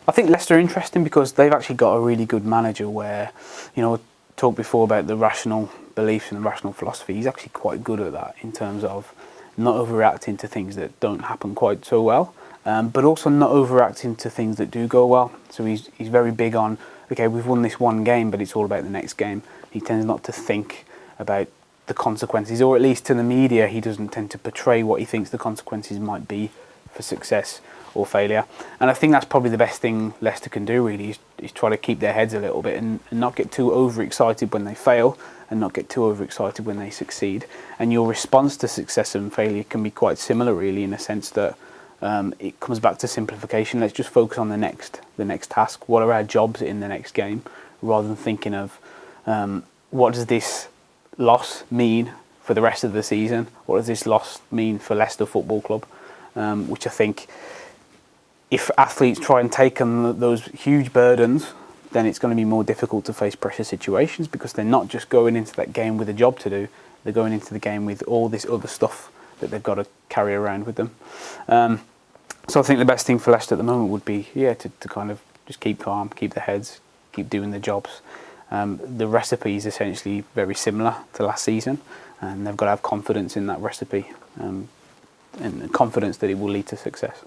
I think Leicester are interesting because they've actually got a really good manager where, talked before about the rational beliefs and the rational philosophy. He's actually quite good at that in terms of not overreacting to things that don't happen quite so well, but also not overreacting to things that do go well. So he's very big on, okay, we've won this one game, but it's all about the next game. He tends not to think about the consequences, or at least to the media, he doesn't tend to portray what he thinks the consequences might be for success or failure. And I think that's probably the best thing Leicester can do, really, is try to keep their heads a little bit and not get too overexcited when they fail and not get too overexcited when they succeed. And your response to success and failure can be quite similar, really, in a sense that it comes back to simplification. Let's just focus on the next task. What are our jobs in the next game, rather than thinking of what does this loss mean for the rest of the season? What does this loss mean for Leicester Football Club? Which I think, if athletes try and take on those huge burdens, then it's going to be more difficult to face pressure situations, because they're not just going into that game with a job to do, they're going into the game with all this other stuff that they've got to carry around with them. So I think the best thing for Leicester at the moment would be, to kind of just keep calm, keep their heads, keep doing their jobs. The recipe is essentially very similar to last season, and they've got to have confidence in that recipe, and confidence that it will lead to success.